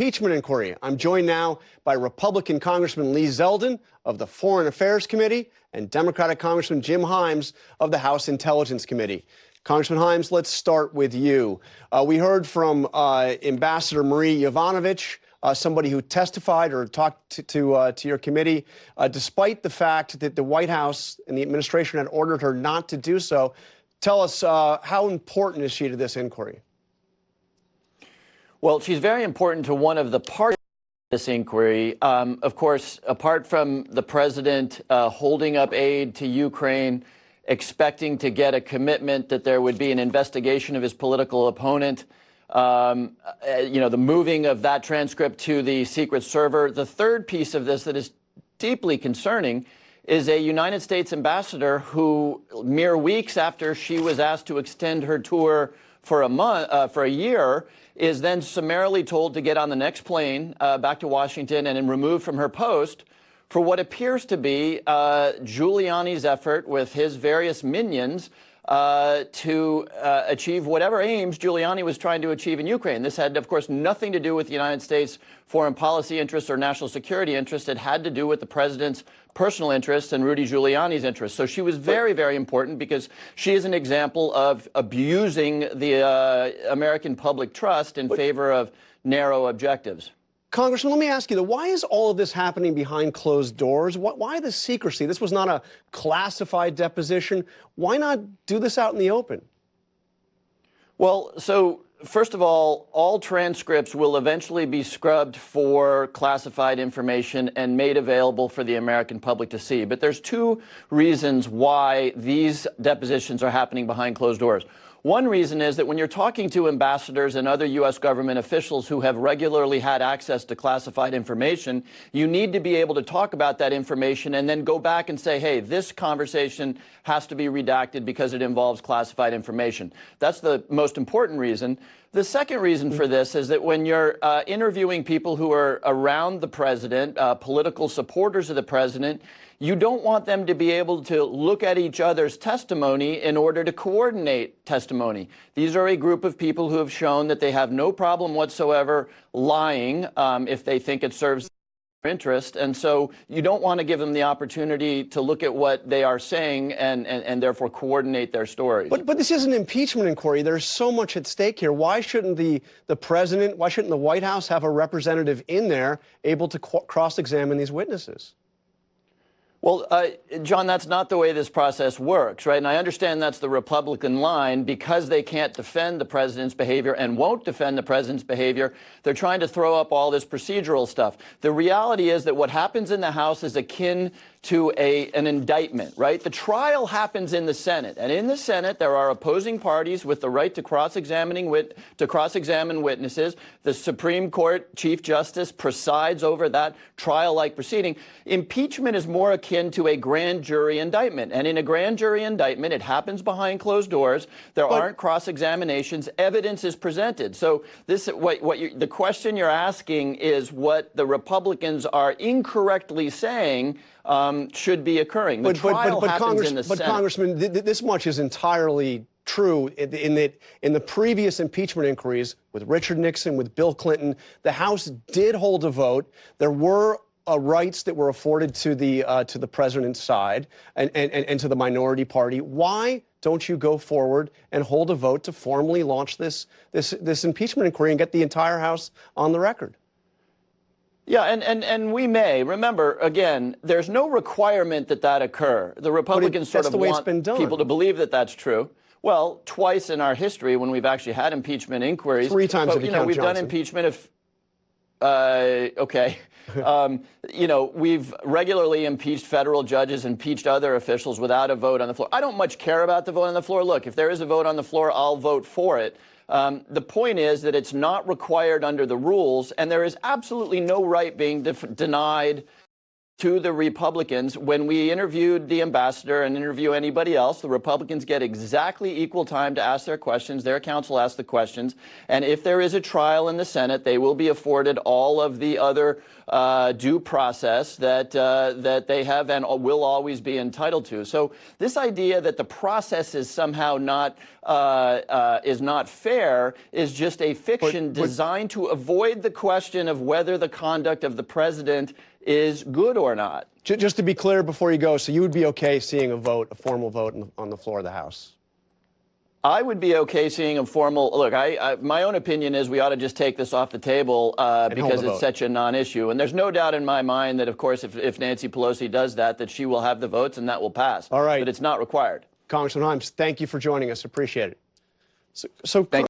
Impeachment inquiry. I'm joined now by Republican Congressman Lee Zeldin of the Foreign Affairs Committee and Democratic Congressman Jim Himes of the House Intelligence Committee. Congressman Himes, let's start with you. We heard from Ambassador Marie Yovanovitch, somebody who testified or talked to your committee, despite the fact that the White House and the administration had ordered her not to do so. Tell us, how important is she to this inquiry? Well, she's very important to one of the parts of this inquiry. Of course, apart from the president holding up aid to Ukraine, expecting to get a commitment that there would be an investigation of his political opponent, the moving of that transcript to the secret server. The third piece of this that is deeply concerning is a United States ambassador who, mere weeks after she was asked to extend her tour for a year, is then summarily told to get on the next plane back to Washington and removed from her post for what appears to be Giuliani's effort with his various minions to achieve whatever aims Giuliani was trying to achieve in Ukraine. This had, of course, nothing to do with the United States foreign policy interests or national security interests. It had to do with the president's personal interests and Rudy Giuliani's interests. So she was very, very important because she is an example of abusing the American public trust in favor of narrow objectives. Congressman, let me ask you, though, why is all of this happening behind closed doors? Why the secrecy? This was not a classified deposition. Why not do this out in the open? Well, so first of all transcripts will eventually be scrubbed for classified information and made available for the American public to see. But there's two reasons why these depositions are happening behind closed doors. One reason is that when you're talking to ambassadors and other U.S. government officials who have regularly had access to classified information, you need to be able to talk about that information and then go back and say, hey, this conversation has to be redacted because it involves classified information. That's the most important reason. The second reason for this is that when you're interviewing people who are around the president, political supporters of the president, you don't want them to be able to look at each other's testimony in order to coordinate testimony. These are a group of people who have shown that they have no problem whatsoever lying if they think it serves their interest. And so you don't want to give them the opportunity to look at what they are saying and therefore coordinate their stories. But this is an impeachment inquiry. There's so much at stake here. Why shouldn't the president, why shouldn't the White House have a representative in there able to cross-examine these witnesses? Well, John, that's not the way this process works, right? And I understand that's the Republican line. Because they can't defend the president's behavior and won't defend the president's behavior, they're trying to throw up all this procedural stuff. The reality is that what happens in the House is akin to an indictment, right? The trial happens in the Senate, and in the Senate there are opposing parties with the right to cross-examine witnesses. The Supreme Court Chief Justice presides over that trial-like proceeding. Impeachment is more akin to a grand jury indictment, and in a grand jury indictment, it happens behind closed doors. There aren't cross-examinations. Evidence is presented. So the question you're asking is what the Republicans are incorrectly saying should be occurring. The trial happens in the Senate. But Congressman, this much is entirely true in that in the previous impeachment inquiries with Richard Nixon, with Bill Clinton, the House did hold a vote. There were rights that were afforded to the president's side and to the minority party. Why don't you go forward and hold a vote to formally launch this impeachment inquiry and get the entire House on the record? Yeah, and we may. Remember, again, there's no requirement that occur. The Republicans sort of want people to believe that that's true. Well, twice in our history when we've actually had impeachment inquiries. 3 times if you count we've Johnson. Done impeachment if okay. We've regularly impeached federal judges, impeached other officials without a vote on the floor. I don't much care about the vote on the floor. Look, if there is a vote on the floor, I'll vote for it. The point is that it's not required under the rules, and there is absolutely no right being denied to the Republicans. When we interviewed the ambassador and interview anybody else, the Republicans get exactly equal time to ask their questions. Their counsel asks the questions. And if there is a trial in the Senate, they will be afforded all of the other due process that they have and will always be entitled to. So this idea that the process is somehow not fair is just a fiction designed to avoid the question of whether the conduct of the president is good or not. Just to be clear before you go, so you would be okay seeing a formal vote on the floor of the House? I would be okay seeing a formal look. My own opinion is we ought to just take this off the table because it's such a non-issue. And there's no doubt in my mind that, of course, if Nancy Pelosi does that she will have the votes and that will pass. All right. But it's not required. Congressman Himes, thank you for joining us. Appreciate it. So thank you.